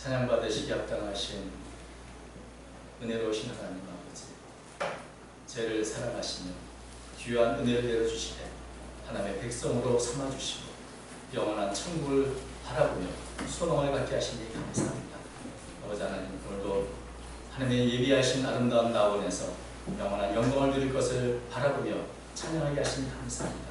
찬양받으시기 합당하신 은혜로우신 하나님 아버지, 죄를 사랑하시며 귀한 은혜를 내려주시되 하나님의 백성으로 삼아주시고 영원한 천국을 바라보며 소망을 갖게 하시니 감사합니다. 아버지 하나님, 오늘도 하나님의 예비하신 아름다운 나원에서 영원한 영광을 누릴 것을 바라보며 찬양하게 하시니 감사합니다.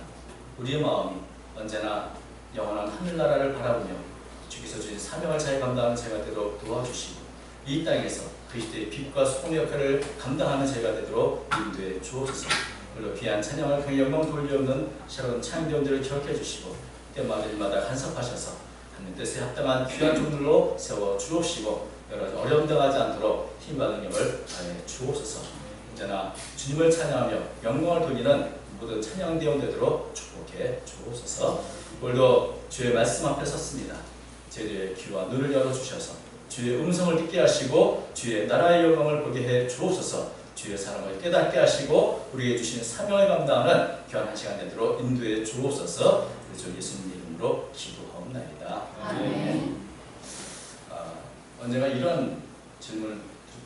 우리의 마음이 언제나 영원한 하늘나라를 바라보며 주께서 주신 사명을 잘 감당하는 제가 되도록 도와주시고 이 땅에서 그리스도의 빛과 소금의 역할을 감당하는 제가 되도록 인도해 주옵소서. 물론 귀한 찬양을 그 영광 돌려없는 새로운 창조원들을 기억해 주시고 때마다 간섭하셔서 하나님 뜻에 합당한 귀한 종들로 세워 주옵시고 여러 가지 어려움 당하지 않도록 힘받은 힘을 다해 주옵소서. 언제나 주님을 찬양하며 영광을 돌리는 모든 찬양대원 되도록 축복해 주옵소서. 오늘도 주의 말씀 앞에 섰습니다. 제주의 귀와 눈을 열어주셔서 주의 음성을 듣게 하시고 주의 나라의 영광을 보게 해 주옵소서. 주의 사랑을 깨닫게 하시고 우리에게 주신 사명을 감당하는 귀한 한 시간 되도록 인도해 주옵소서. 주 예수님 이름으로 기도하옵나이다. 아멘. 언젠가 이런 질문을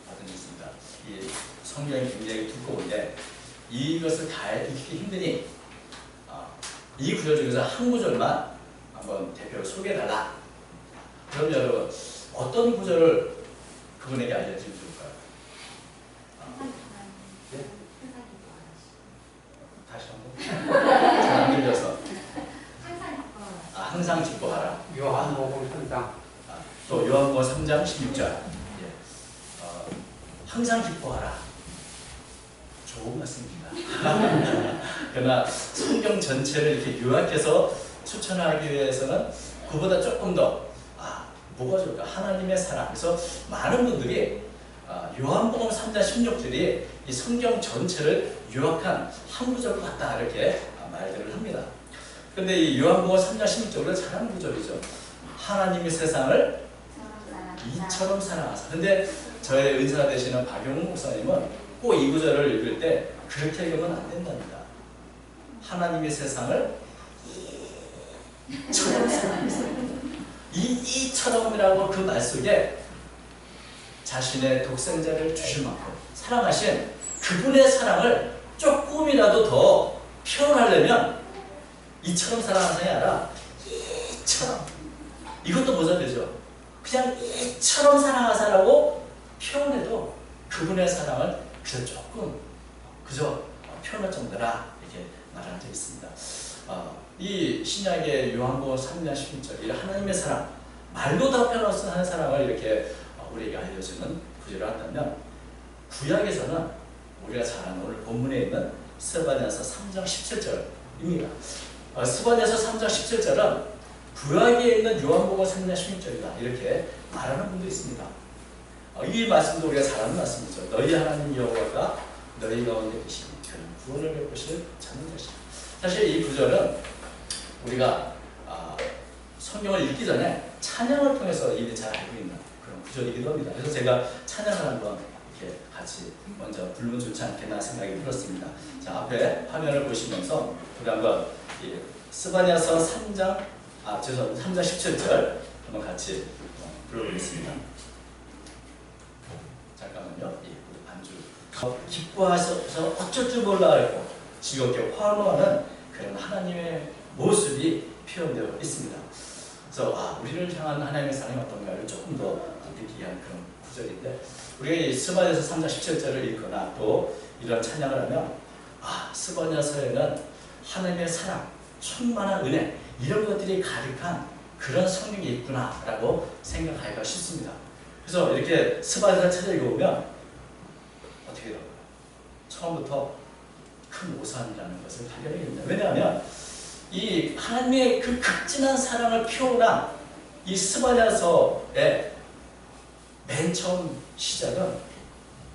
받은 적이 있습니다. 이 성경이 굉장히 두꺼운데 이것을 다 읽기 힘드니 이 구절 중에서 한 구절만 한번 대표로 소개해달라. 그럼 여러분 어떤 구절을 그분에게 알려주면 좋을까요? 네? 다시 한번. 잘 안 들려서. 항상 기뻐하라. 요한복음 3장. 또 요한복음 3장 16절. 예. 항상 기뻐하라. 좋은 말씀입니다. 그러나 성경 전체를 이렇게 요약해서 추천하기 위해서는 그보다 조금 더 뭐가 좋을까? 하나님의 사랑. 그래서 많은 분들이 요한복음 3장 16절이 이 성경 전체를 요약한 한 구절 같다 이렇게 말들을 합니다. 그런데 이 요한복음 3장 16절은 잘하는 구절이죠. 하나님이 세상을 이처럼 사랑하사. 근데 저의 은사 되시는 박용훈 목사님은 꼭 이 구절을 읽을 때 그렇게 읽으면 안 된답니다. 하나님이 세상을 이처럼 사랑하사. 이처럼이라고 그 말 속에 자신의 독생자를 주실 만큼 사랑하신 그분의 사랑을 조금이라도 더 표현하려면 이처럼 사랑하사가 아니라 이처럼, 이것도 모자되죠. 그냥 이처럼 사랑하사라고 표현해도 그분의 사랑을 그저 조금 그저 표현할 정도라 이렇게 말한 적이 있습니다. 이 신약의 요한복음 3장 16절, 하나님의 사랑, 말로 다 표현할 수 없는 사랑을 이렇게 우리에게 알려주는 구절을 한다면, 구약에서는 우리가 잘 아는 오늘 본문에 있는 스바냐서 3장 17절입니다. 스바냐서 3장 17절은 구약에 있는 요한복음 3장 16절이다 이렇게 말하는 분도 있습니다. 이 말씀도 우리가 잘 아는 말씀이죠. 너희 하나님 여호와가 너희 가운데 계시니 그는 구원을 베푸실 찾는 것이다. 사실 이 구절은 우리가 성경을 읽기 전에 찬양을 통해서 이미 잘 알고 있는 그런 구절이기도 합니다. 그래서 제가 찬양을 한번 이렇게 같이 먼저 부르면 좋지 않겠나 생각이 들었습니다. 자, 앞에 화면을 보시면서 우리 한번 스바냐서 3장 17절 한번 같이 불러보겠습니다. 잠깐만요. 반주. 기뻐하셔서 어쩔 줄 몰라 하고 즐겁게 환호하는 그런 하나님의 모습이 표현되어 있습니다. 그래서 우리를 향한 하나님의 사랑이 어떤가를 조금 더 느끼게 하는 그런 구절인데, 우리가 이 스바냐서 3장 17절을 읽거나 또 이런 찬양을 하면 스바냐서에는 하나님의 사랑, 충만한 은혜 이런 것들이 가득한 그런 성경이 있구나라고 생각하기가 쉽습니다. 그래서 이렇게 스바냐서를 찾아 읽어보면 어떻게 될까요? 처음부터 큰 오산이라는 것을 발견하게 됩니다. 왜냐하면 이 하나님의 그 극진한 사랑을 표현한 이 스바냐서의 맨 처음 시작은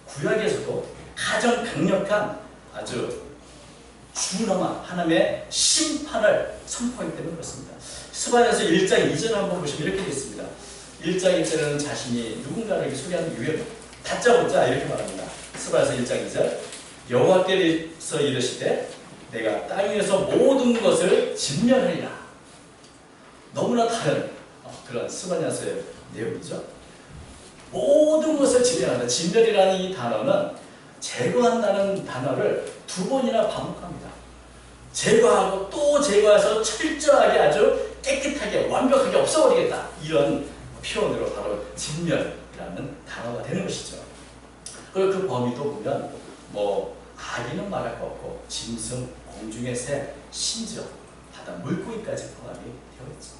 구약에서도 가장 강력한 아주 준엄한 하나님의 심판을 선포하기 때문에 그렇습니다. 스바냐서 1장 2절을 한번 보시면 이렇게 되어 있습니다. 1장 1절은 자신이 누군가를 소개하는 유형, 다짜고짜 이렇게 말합니다. 스바냐서 1장 2절, 여호와께서 이르시되 내가 땅 위에서 모든 것을 진멸하리라. 너무나 다른 그런 스바냐서의 내용이죠. 모든 것을 진멸한다. 진멸이라는 이 단어는 제거한다는 단어를 두 번이나 반복합니다. 제거하고 또 제거해서 철저하게 아주 깨끗하게 완벽하게 없애버리겠다. 이런 표현으로 바로 진멸이라는 단어가 되는 것이죠. 그리고 그 범위도 보면 뭐 아기는 말할 거 없고 짐승, 공중의 새, 심지어 바다 물고기까지 포함이 되어 있죠.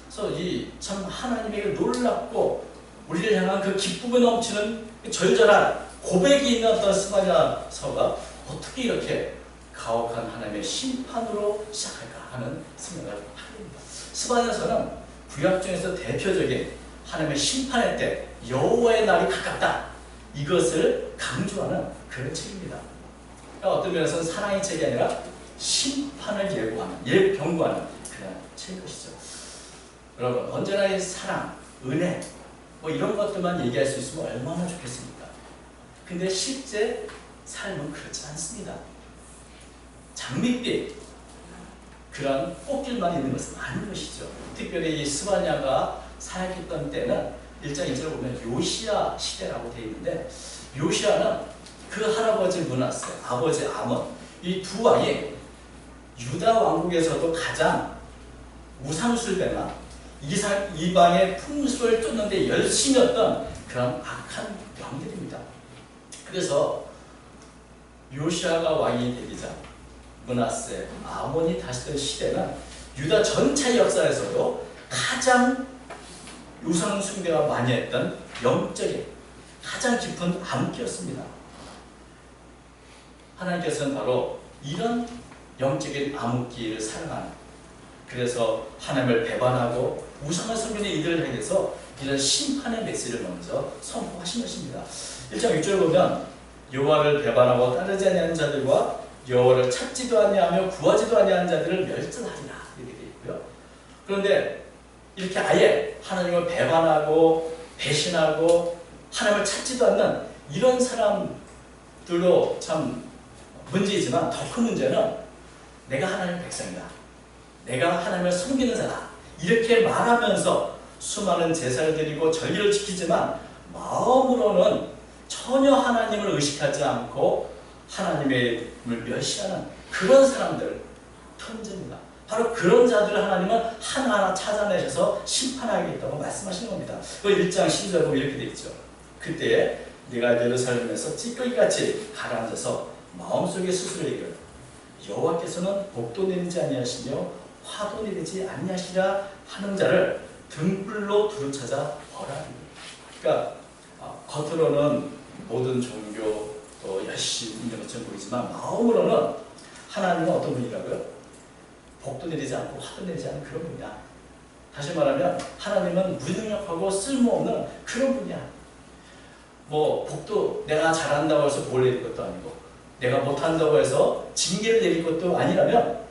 그래서 이 참 하나님에게 놀랍고 우리를 향한 그 기쁨에 넘치는 절절한 고백이 있는 어떤 스바냐서가 어떻게 이렇게 가혹한 하나님의 심판으로 시작할까 하는 생각을 하게 됩니다. 스바냐서는 구약 중에서 대표적인 하나님의 심판의 때 여호와의 날이 가깝다. 이것을 강조하는 그런 책입니다. 그러니까 어떤 면에서는 사랑의 책이 아니라 심판을 예고하는, 경고하는 그런 책인 것이죠. 여러분, 언제나 이 사랑, 은혜, 뭐 이런 것들만 얘기할 수 있으면 얼마나 좋겠습니까? 근데 실제 삶은 그렇지 않습니다. 장밋빛, 그런 꽃길만 있는 것은 아닌 것이죠. 특별히 이 스바냐가 사역했던 때는 1장 1절을 보면 요시야 시대라고 되어 있는데, 요시야는 그 할아버지 므낫세, 아버지 아몬, 이 두 왕이 유다 왕국에서도 가장 우상숭배나 이방의 풍수를 쫓는데 열심이었던 그런 악한 왕들입니다. 그래서 요시야가 왕이 되기자 므낫세, 아몬이 다스리던 시대는 유다 전체 역사에서도 가장 우상 숭배가 많이 했던 영적인 가장 깊은 암흑기였습니다. 하나님께서는 바로 이런 영적인 암흑기를 사랑하는, 그래서 하나님을 배반하고 우상을 섬기는 이들을 향해서 이런 심판의 메시지를 먼저 선포하신 것입니다. 1장 6절 보면 여호와를 배반하고 따르지 아니하는 자들과 여호와를 찾지도 아니하며 구하지도 아니하는 자들을 멸절하리라 이렇게 되어 있고요. 그런데 이렇게 아예 하나님을 배반하고 배신하고 하나님을 찾지도 않는 이런 사람들로 참 문제이지만, 더 큰 문제는 내가 하나님의 백성이다, 내가 하나님을 섬기는 자다, 이렇게 말하면서 수많은 제사를 드리고 절기를 지키지만 마음으로는 전혀 하나님을 의식하지 않고 하나님을 멸시하는 그런 사람들, 천재입니다. 바로 그런 자들을 하나님은 하나하나 찾아내셔서 심판하겠다고 말씀하시는 겁니다. 그 1장 12절 보면 이렇게 되어 있죠. 그때 네가 예루살렘에서 찌꺼기같이 가라앉아서 마음속에 스스로 얘기하라. 여호와께서는 복도 내리지 아니하시며 화도 내리지 아니하시라 하는 자를 등불로 두루찾아 벌하리. 그러니까 겉으로는 모든 종교 또 열심히 있는 것처럼 보이지만 마음으로는 하나님은 어떤 분이라고요? 복도 내리지 않고 화도 내리지 않는 그런 분이야. 다시 말하면 하나님은 무능력하고 쓸모없는 그런 분이야. 뭐 복도 내가 잘한다고 해서 볼 내릴 것도 아니고 내가 못한다고 해서 징계를 내릴 것도 아니라면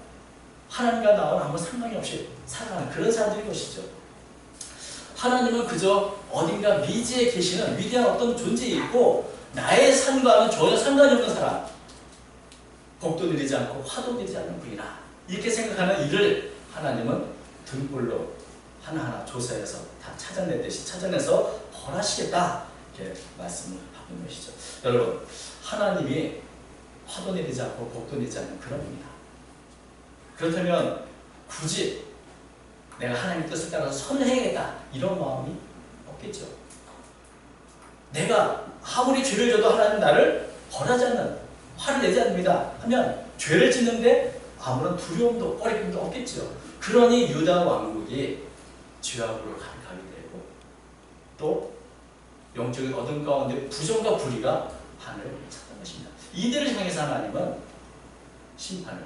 하나님과 나와 아무 상관이 없이 살아가는 그런 사람들인 것이죠. 하나님은 그저 어딘가 미지에 계시는 위대한 어떤 존재에 있고 나의 삶과는 전혀 상관이 없는 사람, 복도 내리지 않고 화도 내리지 않는 분이라 이렇게 생각하는 이를 하나님은 등불로 하나하나 조사해서 다 찾아내듯이 찾아내서 벌하시겠다 이렇게 말씀을 하고 있는 것이죠. 여러분, 하나님이 화도 내리지 않고 복도 내리지 않는 그런 분이다. 그렇다면 굳이 내가 하나님 뜻을 따라서 선행해야겠다 이런 마음이 없겠죠. 내가 아무리 죄를 져도 하나님 나를 벌하지 않는, 화를 내지 않습니다 하면 죄를 짓는데 아무런 두려움도 꺼리낌도 없겠죠. 그러니 유다 왕국이 죄악으로 가득하게 되고 또 영적인 어둠 가운데 부정과 불의가 하늘을 찾는 것입니다. 이들을 향해서 하나님은 심판을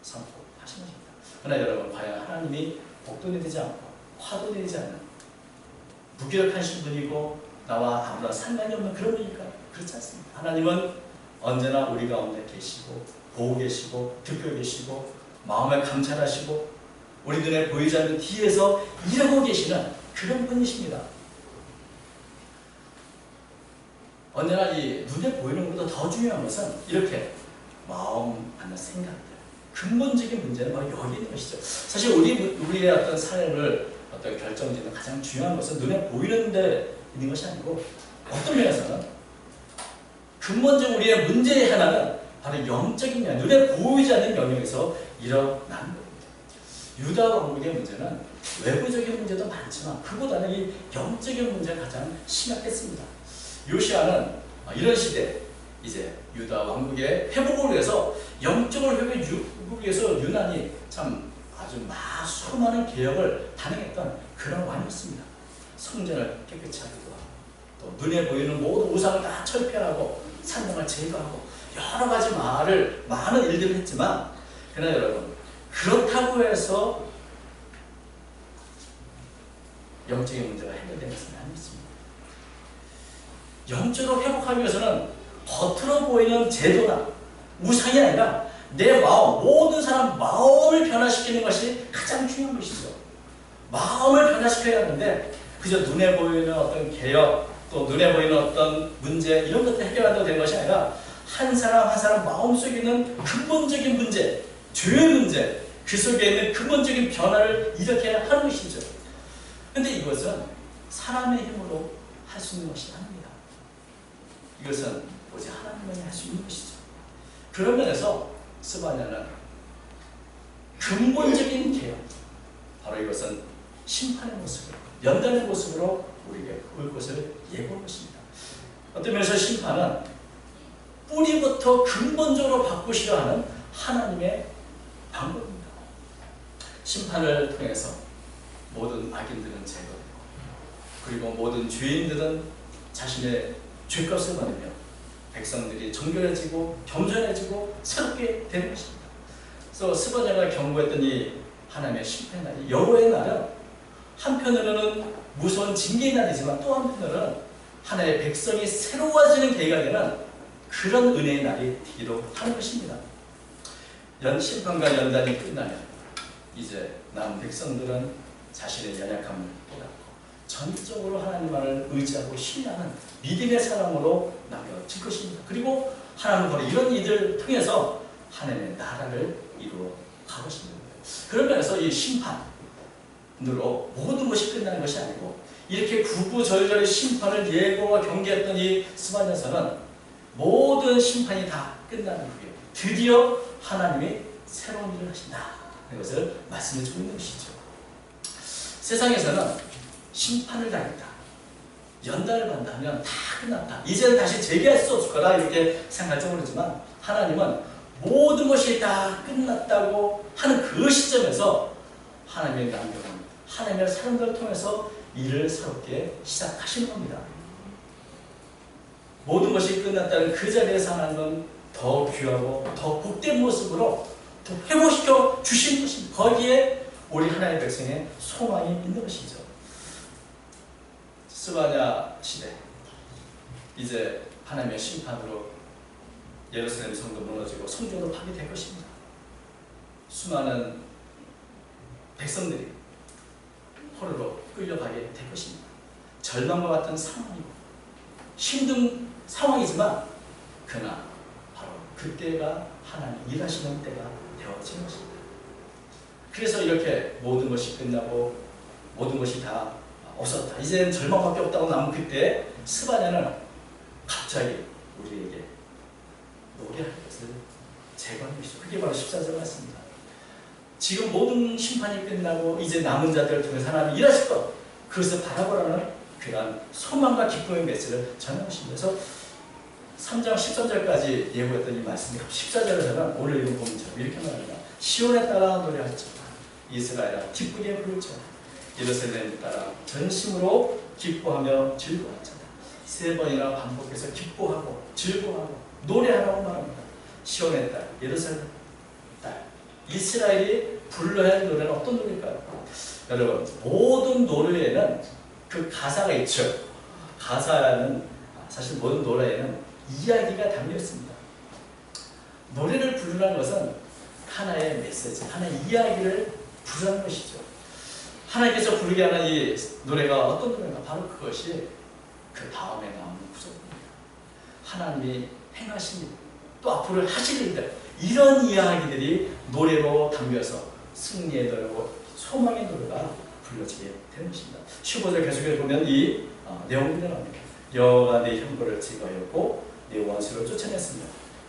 선포하신 것입니다. 그러나 여러분, 과연 하나님이 복도 내리지 않고 화도 내리지 않는 무기력하신 분이고 나와 아무런 상관이 없는 그런 분일까요? 그렇지 않습니다. 하나님은 언제나 우리 가운데 계시고 보고 계시고 듣고 계시고 마음을 감찰하시고 우리 눈에 보이지 않는 뒤에서 일하고 계시는 그런 분이십니다. 언제나 이 눈에 보이는 것보다 더 중요한 것은 이렇게 마음 안에 생각들, 근본적인 문제는 바로 여기 있는 것이죠. 사실 우리의 어떤 삶을 어떤 결정짓는 가장 중요한 것은 눈에 보이는데 있는 것이 아니고 어떤 면에서는 근본적 우리의 문제의 하나는 바로 영적인 면, 눈에 보이지 않는 영역에서 일어나는 겁니다. 유다 왕국의 문제는 외부적인 문제도 많지만 그보다는 이 영적인 문제가 가장 심각했습니다. 요시아는 이런 시대 이제 유다 왕국의 회복을 위해서 영적을 회복을 위해서 유난히 참 아주 수많은 개혁을 단행했던 그런 왕이었습니다. 성전을 깨끗이 하기도 하고 또 눈에 보이는 모든 우상을 다 철폐하고 산당을 제거하고 여러 가지 많은 일들을 했지만 그러나 여러분 그렇다고 해서 영적인 문제가 해결된 것은 아니었습니다. 영적으로 회복하기 위해서는 겉으로 보이는 제도나 우상이 아니라 내 마음, 모든 사람 마음을 변화시키는 것이 가장 중요한 것이죠. 마음을 변화시켜야 하는데 그저 눈에 보이는 어떤 개혁 또 눈에 보이는 어떤 문제 이런 것들 해결한다고 되는 것이 아니라 한 사람 한 사람 마음속에 있는 근본적인 문제, 죄의 문제, 그 속에 있는 근본적인 변화를 일으켜야 하는 것이죠. 그런데 이것은 사람의 힘으로 할 수 있는 것이 아닙니다. 이것은 오직 하나님만이 할 수 있는 것이죠. 그런 면에서 스바냐는 근본적인 개혁, 바로 이것은 심판의 모습으로, 연단의 모습으로 우리에게 올 것을 예고한 것입니다. 어떤 면에서 심판은 뿌리부터 근본적으로 바꾸시려 하는 하나님의 방법입니다. 심판을 통해서 모든 악인들은 제거되고 그리고 모든 죄인들은 자신의 죄값을 받으며 백성들이 정결해지고 겸손해지고 새롭게 되는 것입니다. 그래서 스바냐가 경고했던 이 하나님의 심판의 날이 여호와의 날은 한편으로는 무서운 징계의 날이지만 또 한편으로는 하나의 백성이 새로워지는 계기가 되는 그런 은혜의 날이 되기도 하는 것입니다. 심판과 연단이 끝나면 이제 남은 백성들은 자신의 연약함을 깨닫고 전적으로 하나님만을 의지하고 신뢰하는 믿음의 사람으로 남겨질 것입니다. 그리고 하나님은 바로 이런 일을 통해서 하나님의 나라를 이루어 가보십니다. 그런 면에서 이 심판으로 모든 것이 끝나는 것이 아니고 이렇게 구구절절의 심판을 예고와 경계했던 이 스바냐서는 모든 심판이 다 끝나는 후에 드디어 하나님이 새로운 일을 하신다. 이것을 말씀해 주고 있는 것이죠. 세상에서는 심판을 당했다, 연단을 받는다면 다 끝났다, 이제는 다시 재개할 수 없을 거다 이렇게 생각할지 모르지만 하나님은 모든 것이 다 끝났다고 하는 그 시점에서 하나님의 남겨놓은 하나님의 사람들을 통해서 일을 새롭게 시작하시는 겁니다. 모든 것이 끝났다는 그 자리에서 하나님은 더 귀하고 더 복된 모습으로 더 회복시켜 주시는 것입니다. 거기에 우리 하나님의 백성의 소망이 있는 것이죠. 스바냐 시대 이제 하나님의 심판으로 예루살렘 성도 무너지고 성전도 파괴될 것입니다. 수많은 백성들이 포로로 끌려가게 될 것입니다. 절망과 같은 상황이고 힘든 상황이지만 그러나 바로 그때가 하나님 일하시는 때가 되어진 것입니다. 그래서 이렇게 모든 것이 끝나고 모든 것이 다 없었다, 이제는 절망밖에 없다고 남은 그때 스바냐는 갑자기 우리에게 노래할 것을 제거하는 것이죠. 그게 바로 14절 말씀입니다. 지금 모든 심판이 끝나고 이제 남은 자들을 통해서 하나님이 일하실 것, 그것을 바라보라는 그러한 소망과 기쁨의 메시지를 전하는 것입니다. 그래서 3장 13절까지 예고했던 이 말씀이 14절에서는 오늘 읽은 본문처럼 이렇게 말합니다. 시온에 따라 노래할지어다, 이스라엘아 기쁘게 부를지어다, 예루살렘에 따라 전심으로 기뻐하며 즐거워하자. 세 번이나 반복해서 기뻐하고 즐거워하고 노래하라고 말합니다. 시온의 딸, 예루살렘 딸, 이스라엘이 불러야 할 노래는 어떤 노래일까요? 여러분, 모든 노래에는 그 가사가 있죠. 가사는 사실 모든 노래에는 이야기가 담겨 있습니다. 노래를 부르는 것은 하나의 메시지, 하나의 이야기를 부르는 것이죠. 하나님께서 부르게 하는 이 노래가 어떤 노래인가? 바로 그것이 그 다음에 나오는 구절입니다. 하나님이 행하신 또 앞으로 하실 일들, 이런 이야기들이 노래로 담겨서 승리의 노래고 소망의 노래가 불러지게 되는 것입니다. 15절 계속해 보면 이 내용이 나옵니다. 여호와가 내 흉보를 제거하였고 내 원수를 쫓아냈으며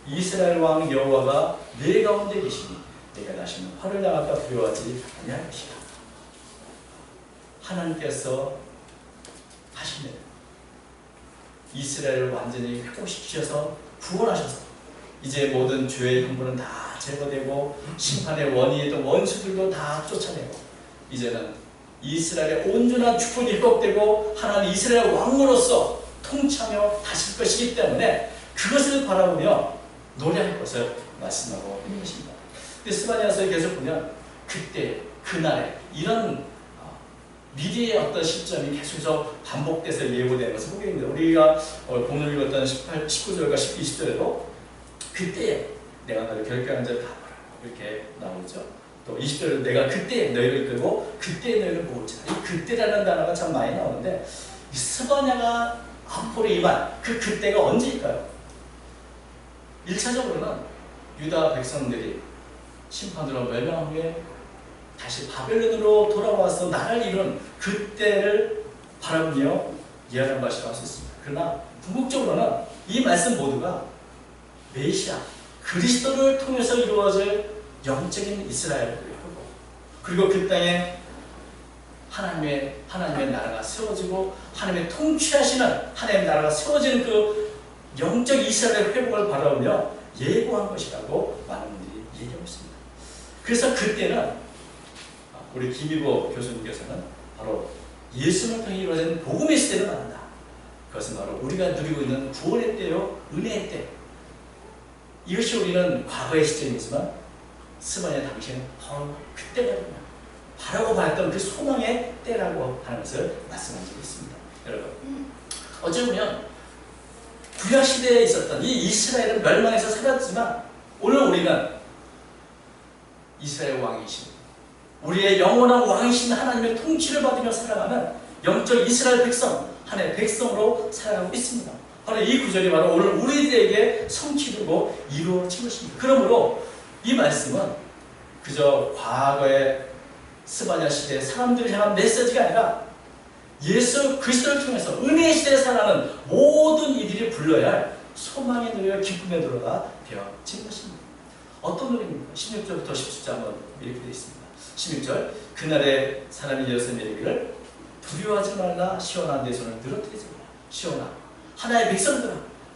이스라엘 왕 여호와가 내 가운데 계시니 내가 다시는 화를 당할까 두려워하지 아니할 것이다. 하나님께서 하시는 이스라엘을 완전히 회복시키셔서 구원하셔서 이제 모든 죄의 흉보는 다 제거되고 심판의 원인이던 원수들도 다 쫓아내고 이제는 이스라엘의 온전한 축복이 회복되고 하나님 이스라엘 왕으로서 통치하며 가실 것이기 때문에 그것을 바라보며 노래할 것을 말씀하고 있는 것입니다. 스바냐서에 계속 보면 그때 그날에 이런 미래의 어떤 시점이 계속해서 반복돼서 예고되는 것을 보게 됩니다. 우리가 오늘 읽었던 19절과 20절에도 그때에 내가 너를 결정한 자를 다 보라 이렇게 나오죠. 또 20절에도 내가 그때에 너희를 끌고 그때에 너희를 모으자. 이 그때라는 단어가 참 많이 나오는데 이 스바냐가 앞으로 임한 그 그때가 언제일까요? 1차적으로는 유다 백성들이 심판으로 멸망한 후에 다시 바벨론으로 돌아와서 나라를 이룬 그때를 바라보며 예언한 것이라고 할 수 있습니다. 그러나 궁극적으로는 이 말씀 모두가 메시아 그리스도를 통해서 이루어질 영적인 이스라엘을 하고 그리고 그 땅에 하나님의 나라가 세워지고 하나님의 통치하시는 하나님의 나라가 세워지는 그 영적 이스라엘의 회복을 바라보며 예고한 것이라고 많은 분들이 얘기하고 있습니다. 그래서 그때는 우리 김희보 교수님께서는 바로 예수를 통해 이루어진 복음의 시대를 말한다. 그것은 바로 우리가 누리고 있는 구원의 때요, 은혜의 때. 이것이 우리는 과거의 시점이지만 스바냐 당시에는 그때가 바라고 봤던 그 소망의 때라고 하는 것을 말씀한 적이 있습니다. 여러분, 어찌 보면 구약 시대에 있었던 이 이스라엘은 멸망해서 살았지만 오늘 우리는 이스라엘 왕이신 우리의 영원한 왕이신 하나님의 통치를 받으며 살아가는 영적 이스라엘 백성, 하나님의 백성으로 살아가고 있습니다. 바로 이 구절이 바로 오늘 우리들에게 성취되고 이루어진 것입니다. 그러므로 이 말씀은 그저 과거의 스바냐 시대의 사람들을 향한 메시지가 아니라 예수 그리스도를 통해서 은혜의 시대에 살아가는 모든 이들이 불러야 할 소망의 노래와 기쁨의 노래가 되어진 것입니다. 어떤 노래입니까? 16절부터 17절 한번 이렇게 되어 있습니다. 16절 그날에 사람이 여호수아에게 이르기를 두려워하지 말라 시온아 내 손을 늘어뜨리지 마라. 시온아 하나의 백성들아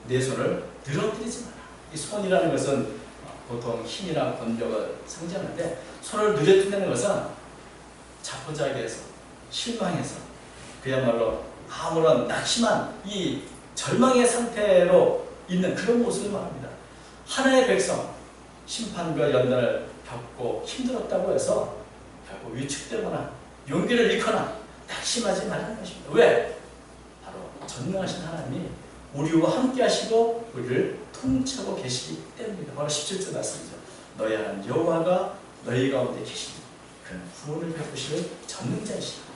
내 손을 늘어뜨리지 마라. 이 손이라는 것은 보통 힘이나 권력을 상징하는데 손을 늘어뜨리는 것은 자포자기해서 실망해서 그야말로 아무런 낙심한 이 절망의 상태로 있는 그런 모습을 말합니다. 하나의 백성 심판과 연단을 겪고 힘들었다고 해서 결국 위축되거나 용기를 잃거나 낙심하지 말라는 것입니다. 왜? 바로 전능하신 하나님이 우리와 함께 하시고 우리를 통치하고 계시기 때문입니다. 바로 17절 말씀이죠. 너희 하나님 여호와가 너희 가운데 계시니 그는 구원을 베푸실 전능자이시다.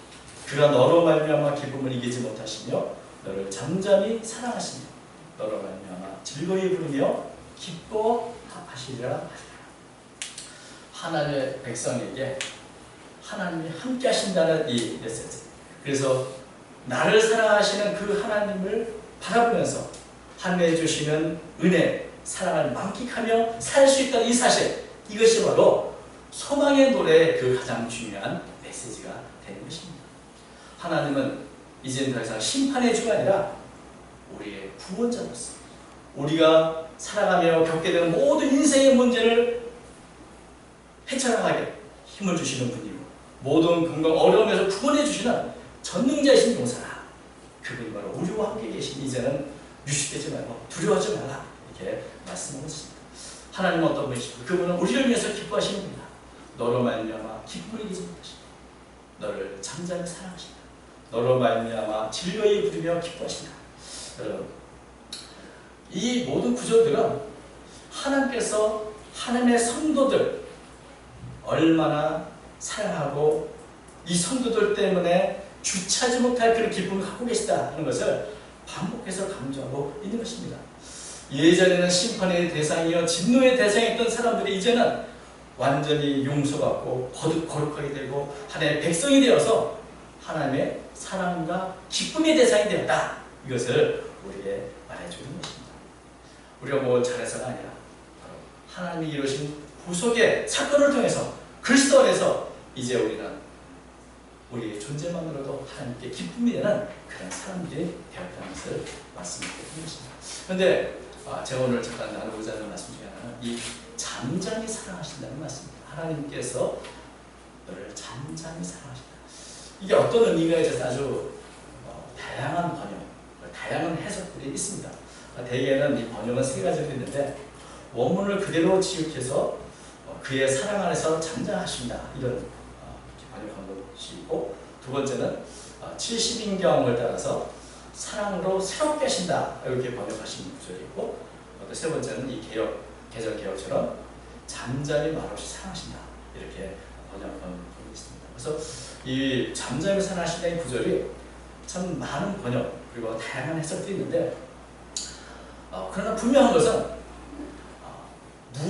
그가 너로 말미암아 기쁨을 이기지 못하시며 너를 잠잠히 사랑하시며 너로 말미암아 즐거이 부르며 기뻐하시리라. 하나님의 백성에게 하나님이 함께 하신다는 이 메시지. 그래서 나를 사랑하시는 그 하나님을 바라보면서 하나님의 주시는 은혜, 사랑을 만끽하며 살 수 있다는 이 사실, 이것이 바로 소망의 노래의 그 가장 중요한 메시지가 되는 것입니다. 하나님은 이제는 더 이상 심판의 주가 아니라 우리의 구원자로서 우리가 살아가며 겪게 되는 모든 인생의 문제를 헤쳐나가게 힘을 주시는 분이고 모든 건강 어려움에서 구원해 주시는 전능자이신 용사라. 그분이 바로 우리와 함께 계신 이제는 유식되지 말고 두려워하지 말라 이렇게 말씀하고 있습니다. 하나님은 어떤 분이십니까? 그분은 우리를 위해서 기뻐하시는 분이다. 너로 말미암아 기쁨을 이기지 못하신다. 너를 잠잠히 사랑하신다. 너로 말미암아 즐거이 부르며 기뻐하신다. 여러분, 이 모든 구절들은 하나님께서 하나님의 성도들 얼마나 사랑하고 이 성도들 때문에 주체하지 못할 그런 기쁨을 갖고 계시다 하는 것을 반복해서 강조하고 있는 것입니다. 예전에는 심판의 대상이요 진노의 대상이었던 사람들이 이제는 완전히 용서받고 거룩하게 되고 하나님의 백성이 되어서 하나님의 사랑과 기쁨의 대상이 되었다. 이것을 우리에게 말해주는 것입니다. 우리가 뭐 잘해서가 아니라 바로 하나님이 이루신 구속의 사건을 통해서 그리스도 안에서 이제 우리는 우리의 존재만으로도 하나님께 기쁨이 되는 그런 사람들이 되었다는 것을 말씀드리는 것입니다. 그런데 제가 오늘 잠깐 나누고자 하는 말씀 중에 하나는 이 잠잠히 사랑하신다는 말씀입니다. 하나님께서 너를 잠잠히 사랑하신다. 이게 어떤 의미가 있어서 아주 다양한 번역, 다양한 해석들이 있습니다. 대개는 이 번역은 세 가지로 있는데 원문을 그대로 지역해서 그의 사랑 안에서 잠잠하신다 이런 번역한 것이 있고, 두 번째는 70인경을 따라서 사랑으로 새롭게 하신다 이렇게 번역하신 구절이 있고, 또 세 번째는 이 계절 개혁처럼 잠잠히 말없이 사랑하신다 이렇게 번역한 것이 있습니다. 그래서 이 잠잠히 사랑하신다는 구절이 참 많은 번역 그리고 다양한 해석도 있는데, 그러나 분명한 것은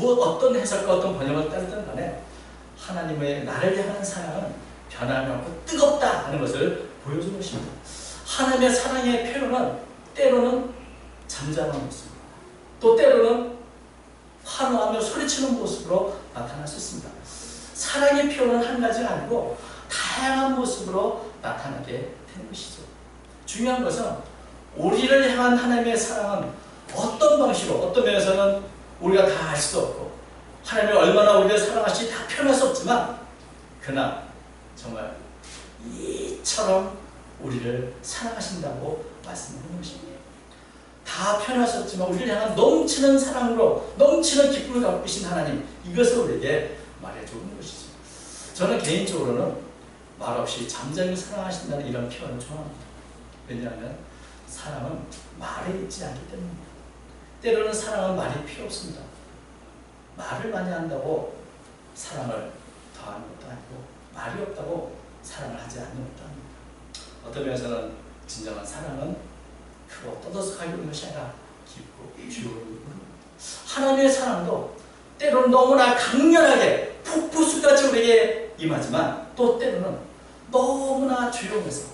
어떤 해석과 어떤 번역을 따르든 간에 하나님의 나를 향한 사랑은 변함이 없고 뜨겁다 하는 것을 보여주는 것입니다. 하나님의 사랑의 표현은 때로는 잠잠한 모습, 또 때로는 환호하며 소리치는 모습으로 나타날 수 있습니다. 사랑의 표현은 한 가지가 아니고 다양한 모습으로 나타나게 되는 것이죠. 중요한 것은 우리를 향한 하나님의 사랑은 어떤 방식으로, 어떤 면에서는 우리가 다 알 수 없고 하나님이 얼마나 우리를 사랑하시지 다 표현할 수 없지만, 그러나 정말 이처럼 우리를 사랑하신다고 말씀하는 것입니다. 다 표현할 수 없지만 우리를 향한 넘치는 사랑으로 넘치는 기쁨을 갖고 계신 하나님, 이것을 우리에게 말해주는 것이죠. 저는 개인적으로는 말없이 잠잠히 사랑하신다는 이런 표현을 좋아합니다. 왜냐하면 사랑은 말에 있지 않기 때문입니다. 때로는 사랑은 말이 필요 없습니다. 말을 많이 한다고 사랑을 더하는 것도 아니고 말이 없다고 사랑을 하지 않는 것도 아닙니다. 어떤 면에서는 진정한 사랑은 크고 떠들썩하게 오는 것이 아니라 깊고 주요한 하나님의 사랑도 때로는 너무나 강렬하게 폭포수같이 우리에게 임하지만, 또 때로는 너무나 조용해서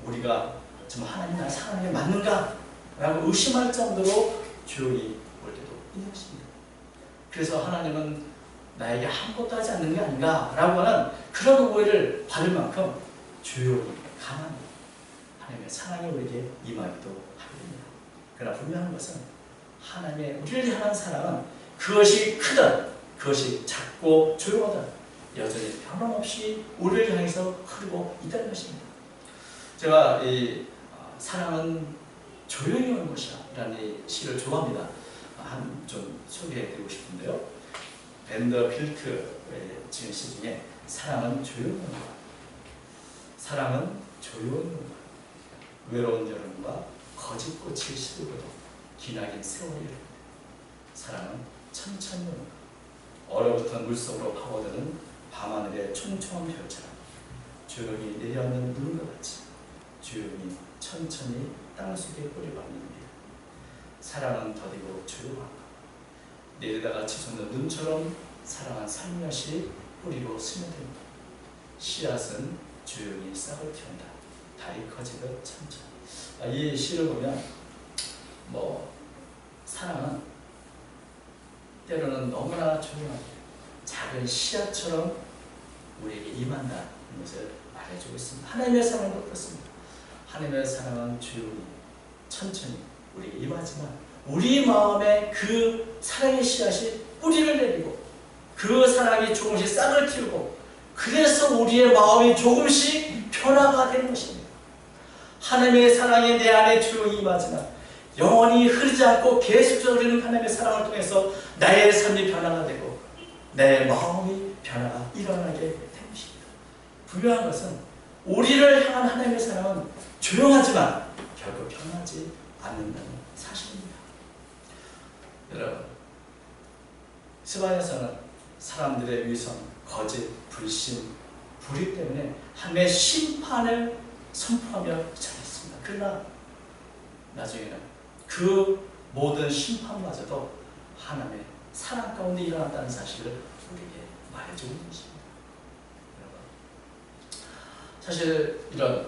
우리가 정말 하나님 나를 사랑하는 게 맞는가? 라고 의심할 정도로 조용히 올 때도 있는 것입니다. 그래서 하나님은 나에게 아무것도 하지 않는 게 아닌가? 라고 하는 그런 오해를 받을 만큼 조용히 강한 하나님의 사랑이 우리에게 임하기도 합니다. 그러나 분명한 것은 하나님의 우리를 향한 사랑은 그것이 크든 그것이 작고 조용하든 여전히 변함없이 우리를 향해서 흐르고 있다는 것입니다. 제가 이 사랑은 조용히 오는 것이야 라는 이 시를 좋아합니다. 좀 소개해드리고 싶은데요. 벤더필트의 지은 시 중에 사랑은 조용히 오는 것, 사랑은 조용히 오는 것, 외로운 여름과 거짓꽃이 시들고도 기나긴 세월이 이릅니다. 사랑은 천천히 오는 것, 얼어붙은 물속으로 파고드는 밤하늘의 촘촘한 별처럼 조용히 내려앉는 눈과 같이 조용히 천천히 땅속에 뿌리 박는다. 사랑은 더디고 조용한 것, 내리다가 치솟는 눈처럼 사랑은 살며시 뿌리로 스며듭니다. 씨앗은 조용히 싹을 틔운다. 달이 커지듯 천천히. 이 시를 보면 사랑은 때로는 너무나 조용하게 작은 씨앗처럼 우리에게 임한다는 것을 말해주고 있습니다. 하나님의 사랑도 그렇습니다. 하나님의 사랑은 조용히 천천히 우리에게 임하지만 우리 마음에 그 사랑의 씨앗이 뿌리를 내리고 그 사랑이 조금씩 싹을 틔우고, 그래서 우리의 마음이 조금씩 변화가 되는 것입니다. 하나님의 사랑이 내 안에 조용히 임하지만 영원히 흐르지 않고 계속적으로 흐르는 하나님의 사랑을 통해서 나의 삶이 변화가 되고 내 마음이 변화가 일어나게 되는 것입니다. 분명한 것은 우리를 향한 하나님의 사랑은 조용하지만 결국 변하지 않는다는 사실입니다. 여러분, 스바야서는 사람들의 위선, 거짓, 불신, 불의 때문에 하나님의 심판을 선포하며 시작했습니다. 그러나 나중에는 그 모든 심판마저도 하나님의 사랑 가운데 일어났다는 사실을 우리에게 말해주고 있습니다. 여러분, 사실 이런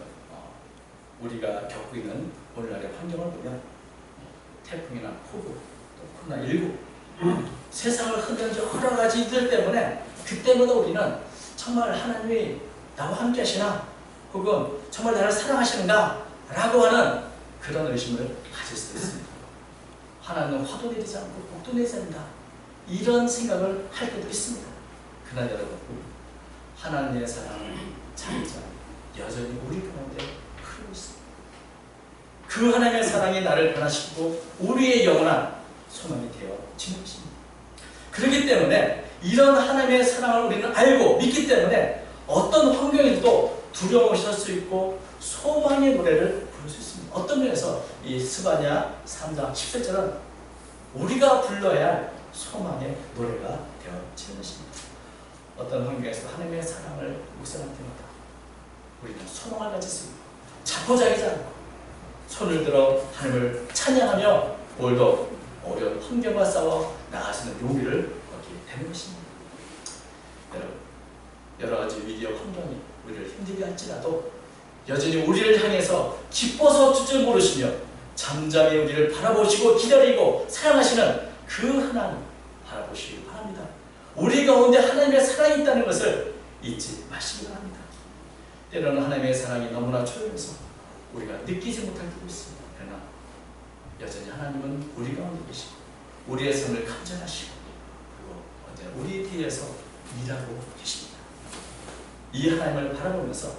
우리가 겪고 있는 오늘날의 환경을 보면 태풍이나 폭우, 또 코로나19 세상을 흔드는 여러 가지 일들 때문에 그 때문에 우리는 정말 하나님이 나와 함께 하시나 혹은 정말 나를 사랑하시는가 라고 하는 그런 의심을 가질 수도 있습니다. 하나님은 화도 내리지 않고 복도 내지 않는다 이런 생각을 할 때도 있습니다. 그러나 여러분 하나님의 사랑은 자기자 여전히 우리 가운데 흐르고 있습니다. 그 하나님의 사랑이 나를 변화시키고 우리의 영원한 소망이 되어지는 것입니다. 그렇기 때문에 이런 하나님의 사랑을 우리는 알고 믿기 때문에 어떤 환경에도 두려움을 쉴 수 있고 소망의 노래를 부를 수 있습니다. 어떤 면에서 이 스바냐 3장 10절은 우리가 불러야 할 소망의 노래가 되어지는 것입니다. 어떤 환경에서 하나님의 사랑을 묵상할 때마다 우리는 소망을 가질 수 있고 자포자기지 않고 손을 들어 하나님을 찬양하며 오늘도 어려운 환경과 싸워 나아가시는 용기를 얻게 되는 것입니다. 여러분, 여러 가지 위기와 환경이 우리를 힘들게 할지라도 여전히 우리를 향해서 기뻐서 주줄 모르시며 잠잠히 우리를 바라보시고 기다리고 사랑하시는 그 하나님 바라보시기 바랍니다. 우리 가운데 하나님의 사랑이 있다는 것을 잊지 마시기 바랍니다. 때로는 하나님의 사랑이 너무나 초연해서 우리가 느끼지 못할 때도 있습니다. 그러나 여전히 하나님은 우리 가운데 계시고 우리의 삶을 감전하시고 그리고 언제나 우리에 대해서 일하고 계십니다. 이 하나님을 바라보면서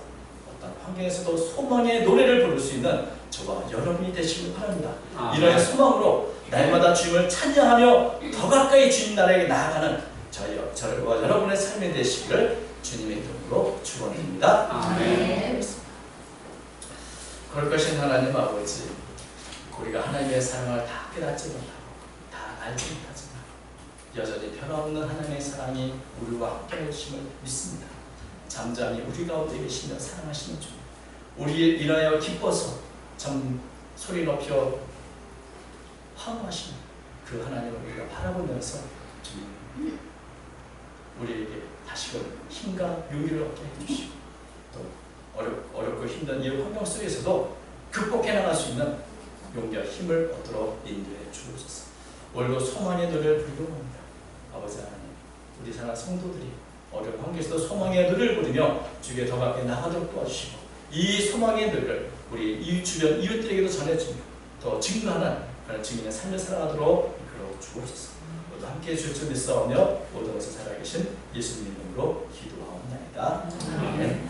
어떤 환경에서도 소망의 노래를 부를 수 있는 저와 여러분이 되시길 바랍니다. 이러한 소망으로 날마다 주님을 찬양하며 더 가까이 주님 나라에게 나아가는 저와 여러분의 삶이 되시기를 주님의 이름으로 축원드립니다. 아멘. 거룩하신 하나님 아버지, 우리가 하나님의 사랑을 다 깨닫지 못하고 다 알지 못하지만 여전히 변함없는 하나님의 사랑이 우리와 함께 하심을 믿습니다. 잠잠히 우리 가운데 계시며 사랑하시는 주, 우리를 인하여 기뻐서 참 소리 높여 환호하시는 그 하나님을 우리가 바라보면서 주님 우리에게 다시금 힘과 용기를 얻게 해주시고 또 어렵고 힘든 이 환경 속에서도 극복해 나갈 수 있는 용기와 힘을 얻도록 인도해 주옵소서. 오늘도 소망의 노래를 부르고 합니다. 아버지 하나님, 우리 사랑하는 성도들이 어려운 환경에서도 소망의 노래를 부르며 주께 더 가까이 나가도록 도와주시고 이 소망의 노래를 우리 이웃 주변 이웃들에게도 전해주며 더 증거하는 그런 증인의 삶을 살아가도록 이끌어 주옵소서. 모두 함께해 주실 줄 믿사오며 모든 것을 살아계신 예수님 이름으로 기도하옵나이다. 아멘.